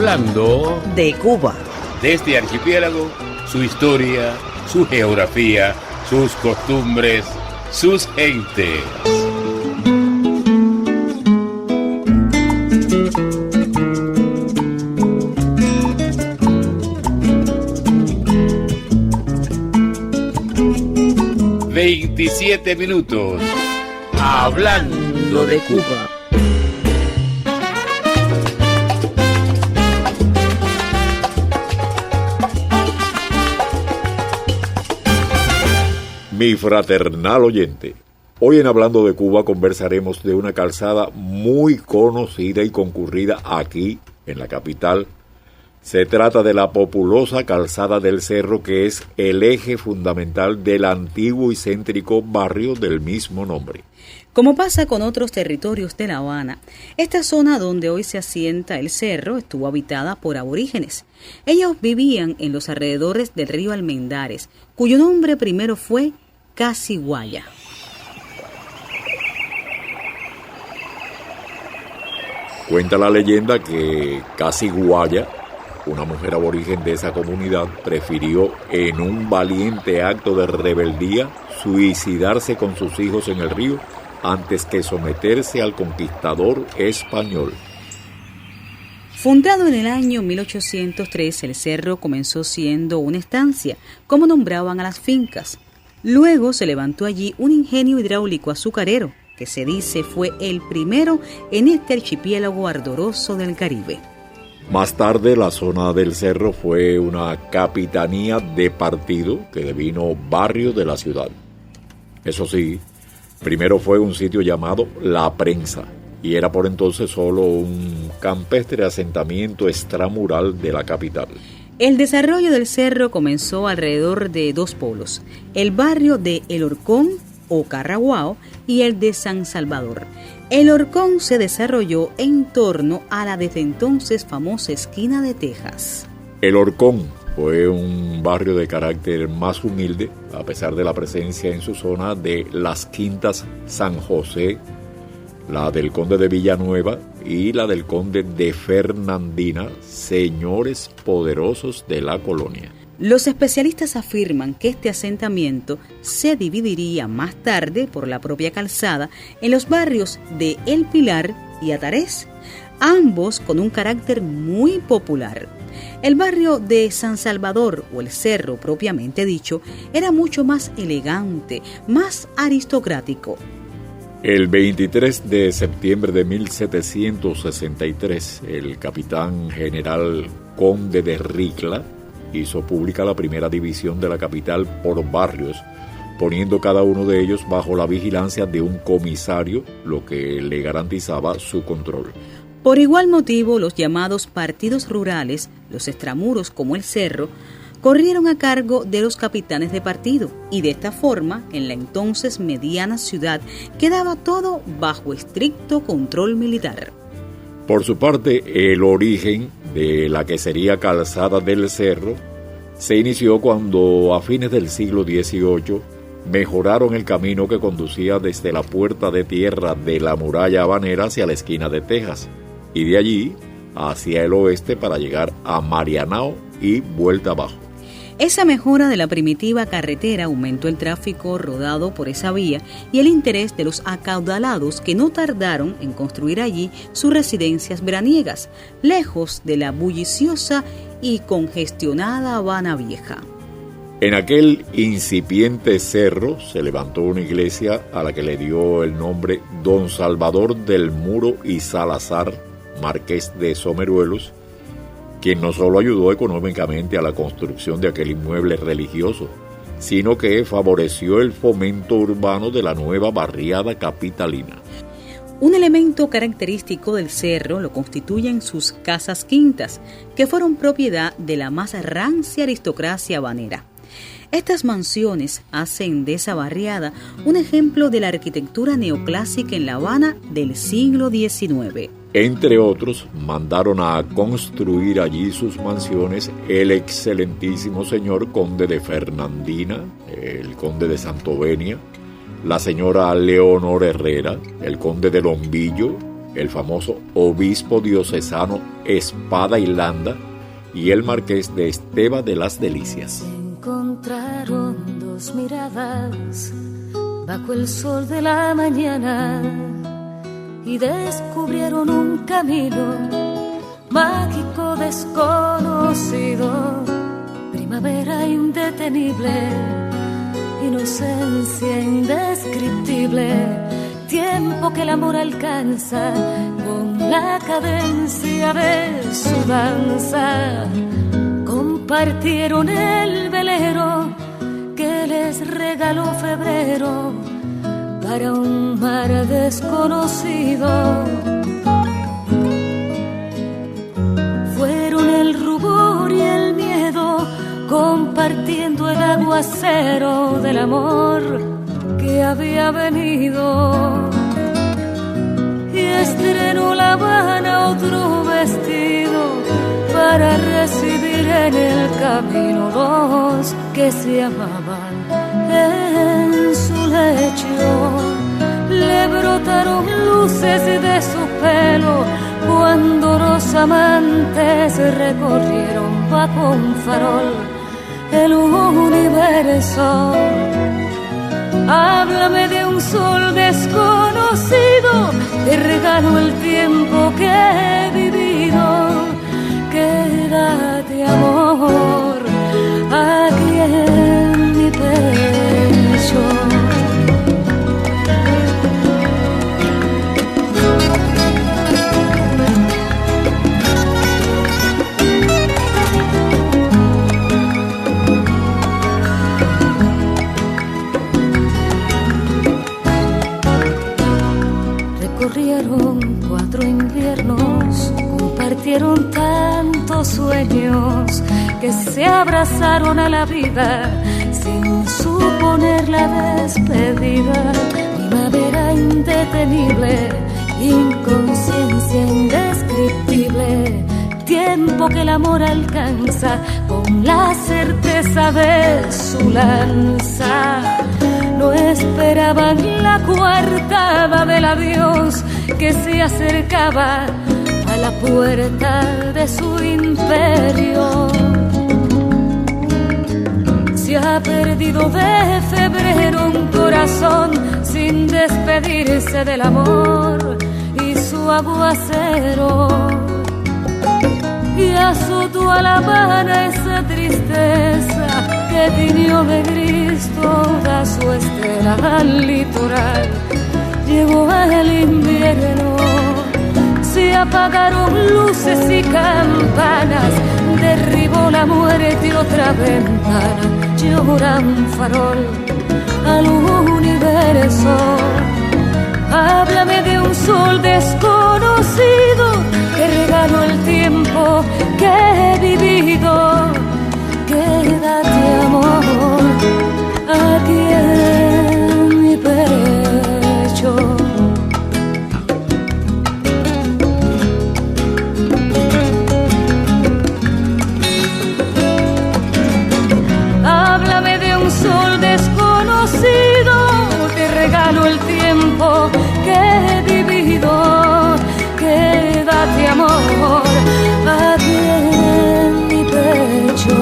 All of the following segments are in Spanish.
Hablando de Cuba. De este archipiélago, su historia, su geografía, sus costumbres, sus gentes. ...27 minutos... Hablando de Cuba. Mi fraternal oyente, hoy en Hablando de Cuba conversaremos de una calzada muy conocida y concurrida aquí, en la capital. Se trata de la populosa Calzada del Cerro, que es el eje fundamental del antiguo y céntrico barrio del mismo nombre. Como pasa con otros territorios de La Habana, esta zona donde hoy se asienta el cerro estuvo habitada por aborígenes. Ellos vivían en los alrededores del río Almendares, cuyo nombre primero fue Casiguaya. Cuenta la leyenda que Casiguaya, una mujer aborigen de esa comunidad, prefirió en un valiente acto de rebeldía suicidarse con sus hijos en el río antes que someterse al conquistador español. Fundado en el año 1803, el cerro comenzó siendo una estancia, como nombraban a las fincas. Luego se levantó allí un ingenio hidráulico azucarero, que se dice fue el primero en este archipiélago ardoroso del Caribe. Más tarde, la zona del cerro fue una capitanía de partido que devino barrio de la ciudad. Eso sí, primero fue un sitio llamado La Prensa, y era por entonces solo un campestre asentamiento extramural de la capital. El desarrollo del cerro comenzó alrededor de dos polos, el barrio de El Horcón o Carraguao y el de San Salvador. El Horcón se desarrolló en torno a la desde entonces famosa esquina de Texas. El Horcón fue un barrio de carácter más humilde, a pesar de la presencia en su zona de las quintas San José, la del Conde de Villanueva y la del Conde de Fernandina, señores poderosos de la colonia. Los especialistas afirman que este asentamiento se dividiría más tarde por la propia calzada en los barrios de El Pilar y Atarés, ambos con un carácter muy popular. El barrio de San Salvador, o el cerro propiamente dicho, era mucho más elegante, más aristocrático. El 23 de septiembre de 1763, el capitán general Conde de Ricla hizo pública la primera división de la capital por barrios, poniendo cada uno de ellos bajo la vigilancia de un comisario, lo que le garantizaba su control. Por igual motivo, los llamados partidos rurales, los extramuros como el cerro, corrieron a cargo de los capitanes de partido, y de esta forma, en la entonces mediana ciudad, quedaba todo bajo estricto control militar. Por su parte, el origen de la que sería Calzada del Cerro se inició cuando, a fines del siglo XVIII, mejoraron el camino que conducía desde la puerta de tierra de la muralla habanera hacia la esquina de Texas, y de allí hacia el oeste para llegar a Marianao y vuelta abajo. Esa mejora de la primitiva carretera aumentó el tráfico rodado por esa vía y el interés de los acaudalados que no tardaron en construir allí sus residencias veraniegas, lejos de la bulliciosa y congestionada Habana Vieja. En aquel incipiente cerro se levantó una iglesia a la que le dio el nombre Don Salvador del Muro y Salazar, marqués de Someruelos, quien no solo ayudó económicamente a la construcción de aquel inmueble religioso, sino que favoreció el fomento urbano de la nueva barriada capitalina. Un elemento característico del cerro lo constituyen sus casas quintas, que fueron propiedad de la más rancia aristocracia habanera. Estas mansiones hacen de esa barriada un ejemplo de la arquitectura neoclásica en La Habana del siglo XIX. Entre otros, mandaron a construir allí sus mansiones el excelentísimo señor Conde de Fernandina, el Conde de Santovenia, la señora Leonor Herrera, el Conde de Lombillo el famoso obispo diocesano Espada y Landa y el marqués de Esteva de las Delicias. Se encontraron dos miradas bajo el sol de la mañana y descubrieron un camino mágico desconocido, primavera indetenible, inocencia indescriptible, tiempo que el amor alcanza con la cadencia de su danza. Compartieron el velero que les regaló febrero para un mar desconocido. Fueron el rubor y el miedo, compartiendo el aguacero del amor que había venido. Y estrenó La Habana otro vestido para recibir en el camino dos que se amaban en su lecho. Le brotaron luces de su pelo cuando los amantes recorrieron bajo un farol el universo. Háblame de un sol desconocido, te regalo el tiempo que he vivido. Quédate, amor, aquí en mi pecho. Recorrieron 4 inviernos, compartieron tantos sueños que se abrazaron a la vida sin suponer la despedida. Primavera indetenible, inconsciencia indescriptible, tiempo que el amor alcanza con la certeza de su lanza. No esperaban la coartada del adiós que se acercaba a la puerta de su imperio. Se ha perdido de febrero un corazón sin despedirse del amor y su aguacero. Y azotó a La Habana esa tristeza que tiñó de gris toda su estela al litoral. Llegó el invierno, se apagaron luces y campanas, derribó la muerte otra ventana, llora un farol al universo. Háblame de un sol desconocido, que regalo el tiempo que he vivido. Quédate, amor, aquí en mi pecho. Háblame de un sol desconocido, te regalo el tiempo que he vivido. Quédate, amor, aquí en mi pecho.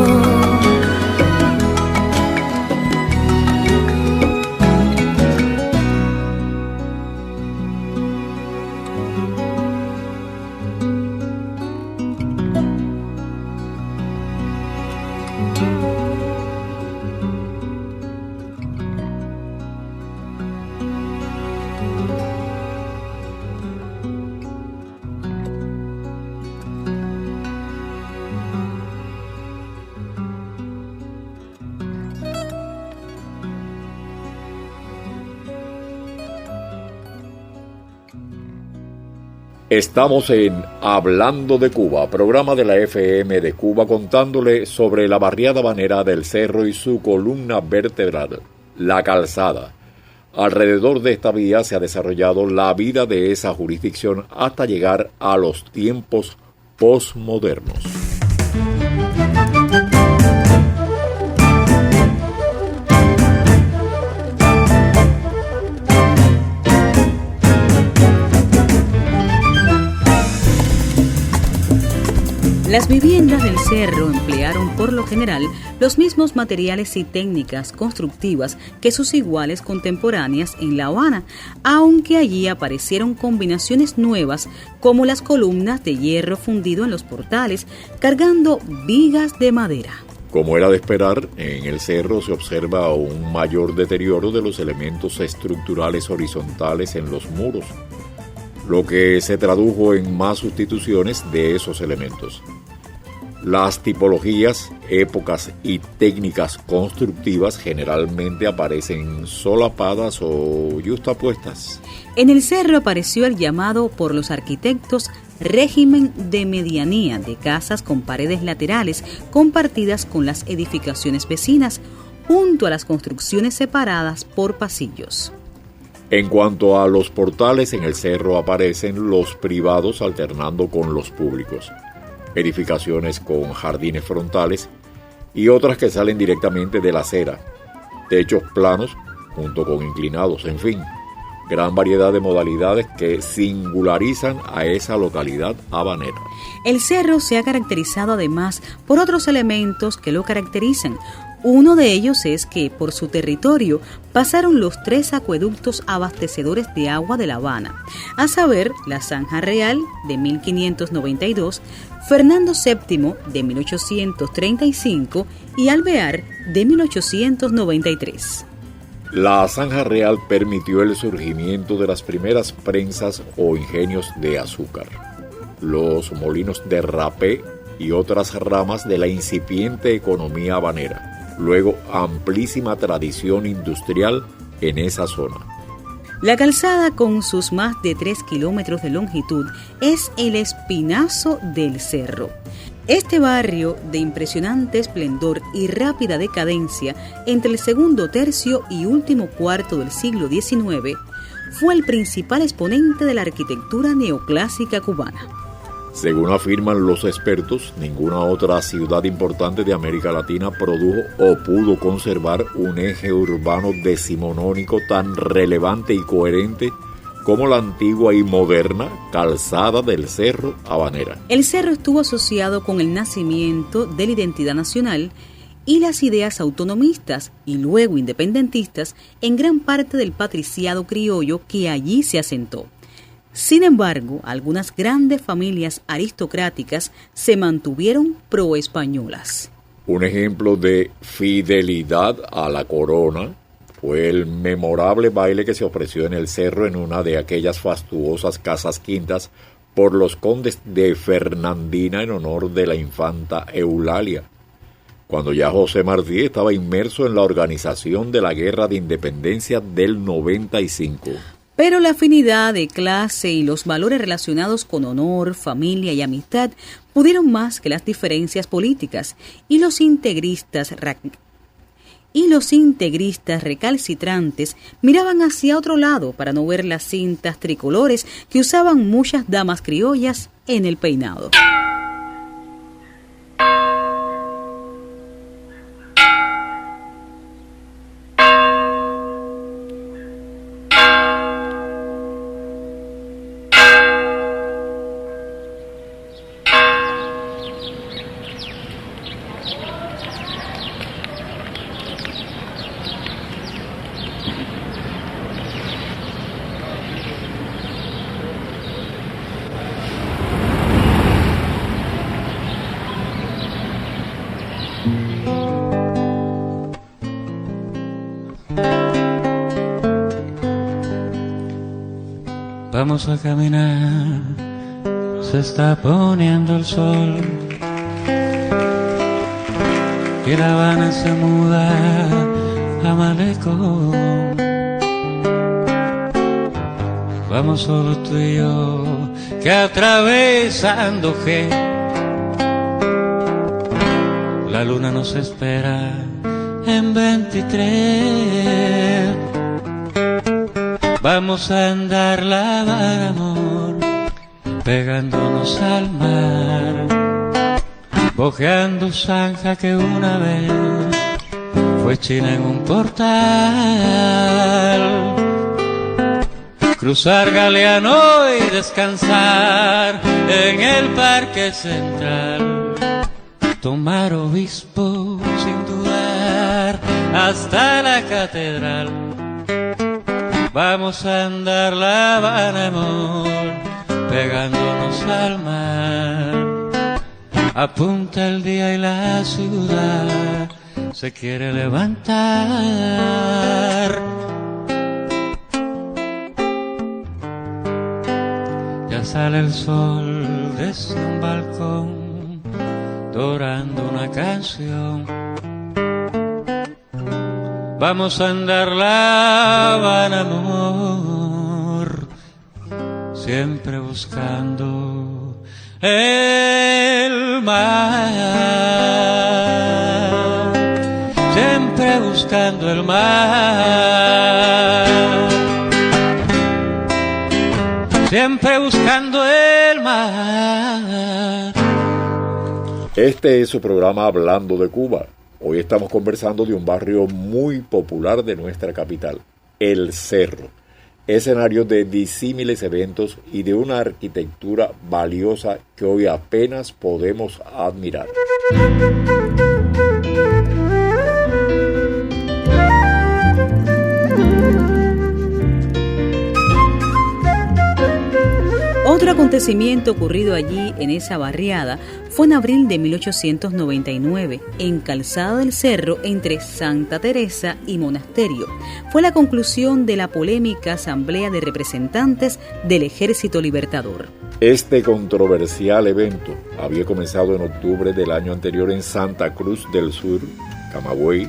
Estamos en Hablando de Cuba, programa de la FM de Cuba, contándole sobre la barriada habanera del Cerro y su columna vertebral, la calzada. Alrededor de esta vía se ha desarrollado la vida de esa jurisdicción hasta llegar a los tiempos posmodernos. Las viviendas del cerro emplearon por lo general los mismos materiales y técnicas constructivas que sus iguales contemporáneas en La Habana, aunque allí aparecieron combinaciones nuevas como las columnas de hierro fundido en los portales, cargando vigas de madera. Como era de esperar, en el cerro se observa un mayor deterioro de los elementos estructurales horizontales en los muros, lo que se tradujo en más sustituciones de esos elementos. Las tipologías, épocas y técnicas constructivas generalmente aparecen solapadas o yuxtapuestas. En el cerro apareció el llamado por los arquitectos régimen de medianía de casas con paredes laterales compartidas con las edificaciones vecinas, junto a las construcciones separadas por pasillos. En cuanto a los portales, en el cerro aparecen los privados alternando con los públicos, edificaciones con jardines frontales y otras que salen directamente de la acera, techos planos junto con inclinados, en fin, gran variedad de modalidades que singularizan a esa localidad habanera. El cerro se ha caracterizado además por otros elementos que lo caracterizan. Uno de ellos es que por su territorio pasaron los 3 acueductos abastecedores de agua de La Habana, a saber, la Zanja Real de 1592, Fernando VII de 1835 y Alvear de 1893. La Zanja Real permitió el surgimiento de las primeras prensas o ingenios de azúcar, los molinos de rapé y otras ramas de la incipiente economía habanera, luego amplísima tradición industrial en esa zona. La calzada, con sus más de 3 kilómetros de longitud, es el Espinazo del Cerro. Este barrio, de impresionante esplendor y rápida decadencia entre el segundo tercio y último cuarto del siglo XIX, fue el principal exponente de la arquitectura neoclásica cubana. Según afirman los expertos, ninguna otra ciudad importante de América Latina produjo o pudo conservar un eje urbano decimonónico tan relevante y coherente como la antigua y moderna calzada del Cerro habanera. El cerro estuvo asociado con el nacimiento de la identidad nacional y las ideas autonomistas y luego independentistas en gran parte del patriciado criollo que allí se asentó. Sin embargo, algunas grandes familias aristocráticas se mantuvieron proespañolas. Un ejemplo de fidelidad a la corona fue el memorable baile que se ofreció en el cerro en una de aquellas fastuosas casas quintas por los condes de Fernandina en honor de la infanta Eulalia, cuando ya José Martí estaba inmerso en la organización de la Guerra de Independencia del 95. Pero la afinidad de clase y los valores relacionados con honor, familia y amistad pudieron más que las diferencias políticas, y los integristas recalcitrantes miraban hacia otro lado para no ver las cintas tricolores que usaban muchas damas criollas en el peinado. Vamos a caminar, se está poniendo el sol y La Habana se muda a malecón. Vamos solo tú y yo, que atravesando G, la luna nos espera en 23. Vamos a andar la vara, amor, pegándonos al mar, bojeando zanja que una vez fue China en un portal. cruzar Galeano y descansar en el Parque Central, tomar Obispo sin dudar hasta la catedral. Vamos a andar La Habana, amor, pegándonos al mar. Apunta el día y la ciudad se quiere levantar. Ya sale el sol desde un balcón, dorando una canción. Vamos a andar La Habana, amor, siempre buscando el mar, siempre buscando el mar, siempre buscando el mar. Este es su programa Hablando de Cuba. Hoy estamos conversando de un barrio muy popular de nuestra capital, El Cerro, escenario de disímiles eventos y de una arquitectura valiosa que hoy apenas podemos admirar. Otro acontecimiento ocurrido allí en esa barriada fue en abril de 1899, en Calzada del Cerro, entre Santa Teresa y Monasterio. Fue la conclusión de la polémica Asamblea de Representantes del Ejército Libertador. Este controversial evento había comenzado en octubre del año anterior en Santa Cruz del Sur, Camagüey,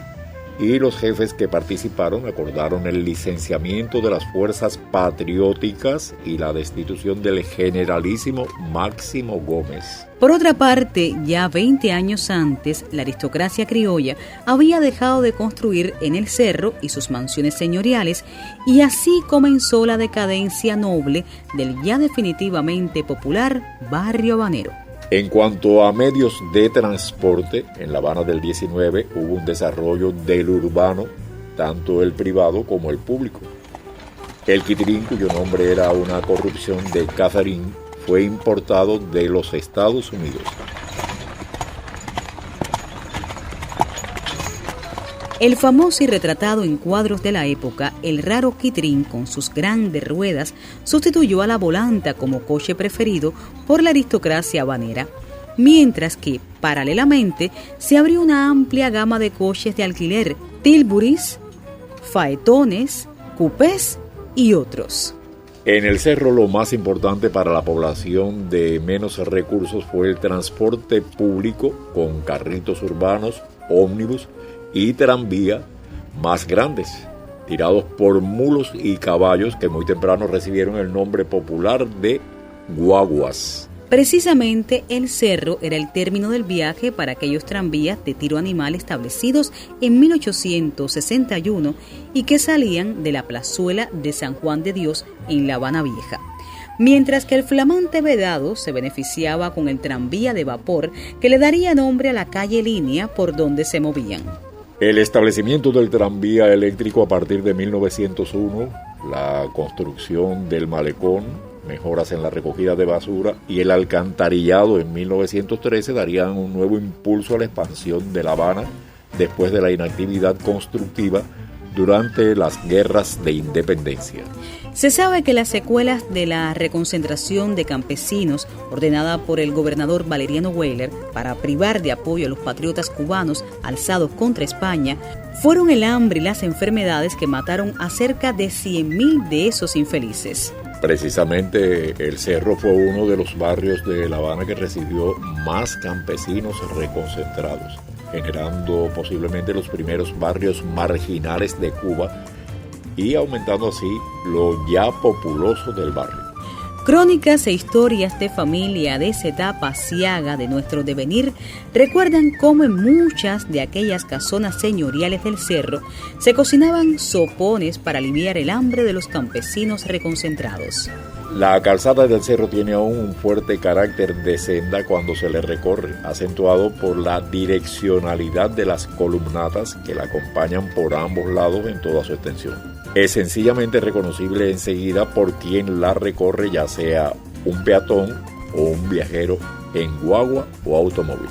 y los jefes que participaron acordaron el licenciamiento de las fuerzas patrióticas y la destitución del generalísimo Máximo Gómez. Por otra parte, ya 20 años antes, la aristocracia criolla había dejado de construir en el cerro y sus mansiones señoriales, y así comenzó la decadencia noble del ya definitivamente popular barrio habanero. En cuanto a medios de transporte, en La Habana del 19 hubo un desarrollo del urbano, tanto el privado como el público. El quitrín, cuyo nombre era una corrupción de Catherine, fue importado de los Estados Unidos. El famoso y retratado en cuadros de la época, el raro quitrín con sus grandes ruedas sustituyó a la volanta como coche preferido por la aristocracia habanera, mientras que, paralelamente, se abrió una amplia gama de coches de alquiler, tilburys, faetones, cupés y otros. En el cerro lo más importante para la población de menos recursos fue el transporte público con carritos urbanos, ómnibus y tranvía más grandes, tirados por mulos y caballos que muy temprano recibieron el nombre popular de guaguas. Precisamente el cerro era el término del viaje para aquellos tranvías de tiro animal establecidos en 1861 y que salían de la plazuela de San Juan de Dios en La Habana Vieja. Mientras que el flamante Vedado se beneficiaba con el tranvía de vapor que le daría nombre a la calle línea por donde se movían. El establecimiento del tranvía eléctrico a partir de 1901, la construcción del malecón, mejoras en la recogida de basura y el alcantarillado en 1913 darían un nuevo impulso a la expansión de La Habana después de la inactividad constructiva durante las guerras de independencia. Se sabe que las secuelas de la reconcentración de campesinos ordenada por el gobernador Valeriano Weyler para privar de apoyo a los patriotas cubanos alzados contra España fueron el hambre y las enfermedades que mataron a cerca de 100.000 de esos infelices. Precisamente el Cerro fue uno de los barrios de La Habana que recibió más campesinos reconcentrados, generando posiblemente los primeros barrios marginales de Cuba y aumentando así lo ya populoso del barrio. Crónicas e historias de familia de esa etapa aciaga de nuestro devenir recuerdan cómo en muchas de aquellas casonas señoriales del cerro se cocinaban sopones para aliviar el hambre de los campesinos reconcentrados. La calzada del cerro tiene aún un fuerte carácter de senda cuando se le recorre, acentuado por la direccionalidad de las columnatas que la acompañan por ambos lados en toda su extensión. Es sencillamente reconocible enseguida por quien la recorre, ya sea un peatón o un viajero en guagua o automóvil.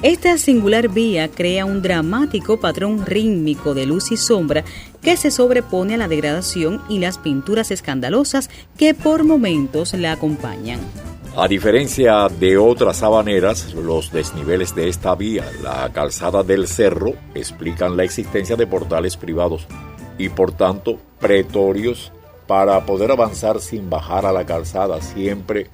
Esta singular vía crea un dramático patrón rítmico de luz y sombra que se sobrepone a la degradación y las pinturas escandalosas que por momentos la acompañan. A diferencia de otras habaneras, los desniveles de esta vía, la calzada del Cerro, explican la existencia de portales privados y por tanto pretorios para poder avanzar sin bajar a la calzada, siempre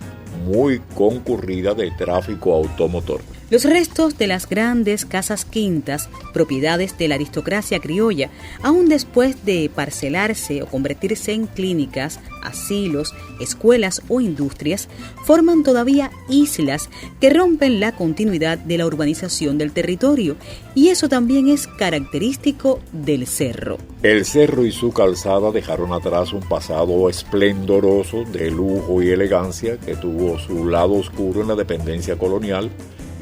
muy concurrida de tráfico automotor. Los restos de las grandes casas quintas, propiedades de la aristocracia criolla, aún después de parcelarse o convertirse en clínicas, asilos, escuelas o industrias, forman todavía islas que rompen la continuidad de la urbanización del territorio, y eso también es característico del Cerro. El Cerro y su calzada dejaron atrás un pasado esplendoroso de lujo y elegancia que tuvo su lado oscuro en la dependencia colonial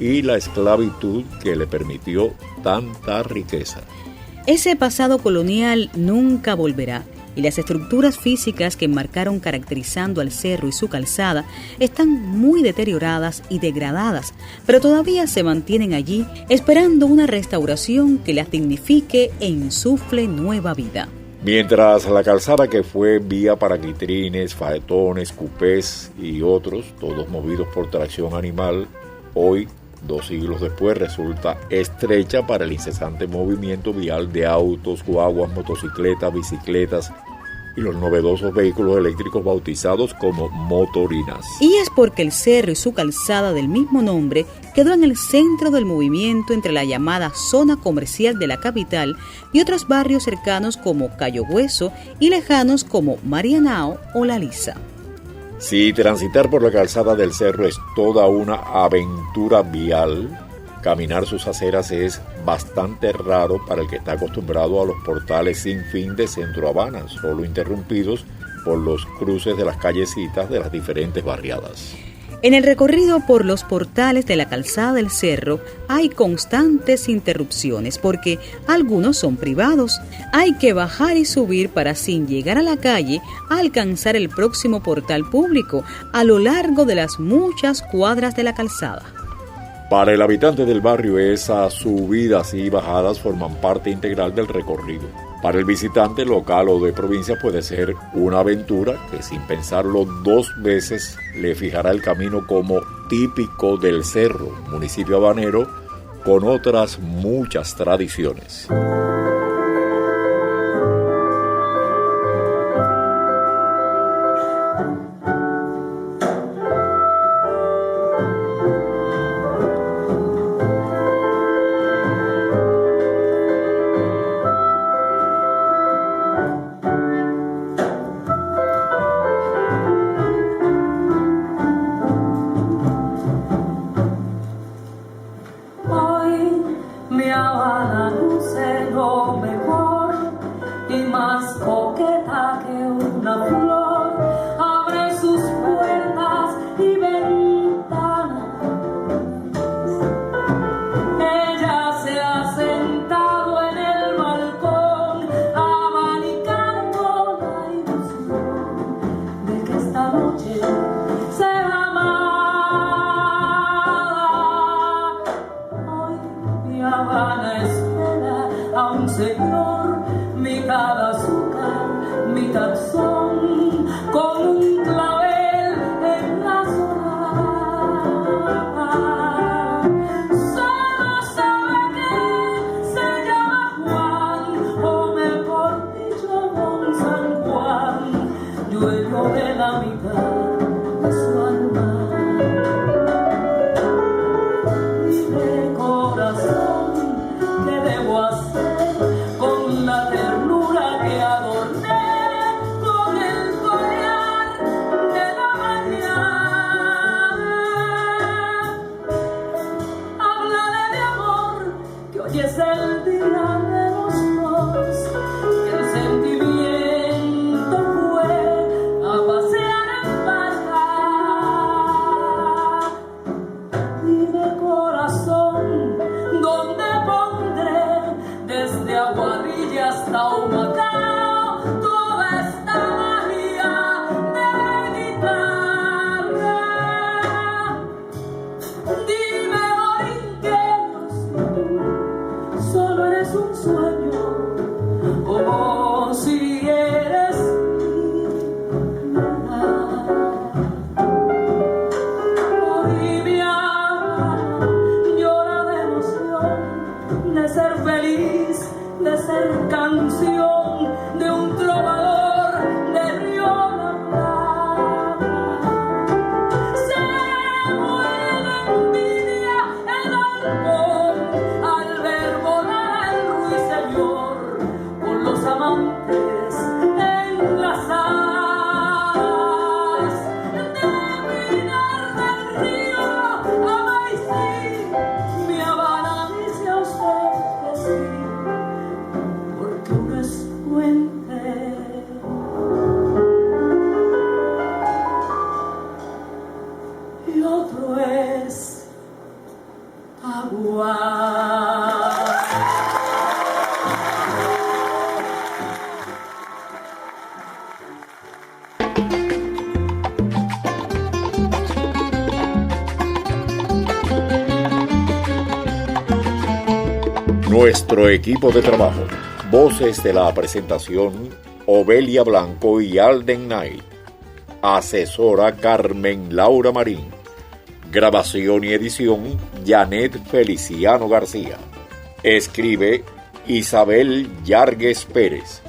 y la esclavitud que le permitió tanta riqueza. Ese pasado colonial nunca volverá, y las estructuras físicas que marcaron caracterizando al Cerro y su calzada están muy deterioradas y degradadas, pero todavía se mantienen allí esperando una restauración que las dignifique e insufle nueva vida. Mientras la calzada, que fue vía para quitrines, faetones, cupés y otros, todos movidos por tracción animal, hoy, 2 siglos después, resulta estrecha para el incesante movimiento vial de autos, guaguas, motocicletas, bicicletas y los novedosos vehículos eléctricos bautizados como motorinas. Y es porque el Cerro y su calzada del mismo nombre quedó en el centro del movimiento entre la llamada zona comercial de la capital y otros barrios cercanos como Cayo Hueso y lejanos como Marianao o La Lisa. Si transitar por la calzada del Cerro es toda una aventura vial, caminar sus aceras es bastante raro para el que está acostumbrado a los portales sin fin de Centro Habana, solo interrumpidos por los cruces de las callecitas de las diferentes barriadas. En el recorrido por los portales de la calzada del Cerro hay constantes interrupciones porque algunos son privados. Hay que bajar y subir para, sin llegar a la calle, alcanzar el próximo portal público a lo largo de las muchas cuadras de la calzada. Para el habitante del barrio, esas subidas y bajadas forman parte integral del recorrido. Para el visitante local o de provincia puede ser una aventura que, sin pensarlo 2 veces, le fijará el camino como típico del Cerro, municipio habanero, con otras muchas tradiciones. Desde Aguadilla hasta Humacao, ser canción de un trovador de Río La Plata. Se muere envidia el halcón al ver volar al ruiseñor con los amantes enlazadas. De Pinar del Río a Maicí, mi Habana dice a usted que sí, porque uno es puente y otro es agua. Nuestro equipo de trabajo. Voces de la presentación: Obelia Blanco y Alden Knight. Asesora: Carmen Laura Marín. Grabación y edición: Janet Feliciano García. Escribe: Isabel Yargues Pérez.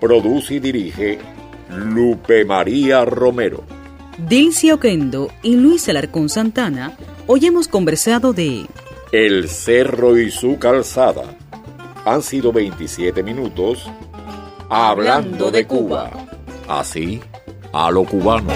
Produce y dirige: Lupe María Romero. Dilcia Oquendo y Luis Alarcón Santana hoy hemos conversado de El Cerro y su calzada. Han sido 27 minutos hablando de Cuba. Así, a lo cubano.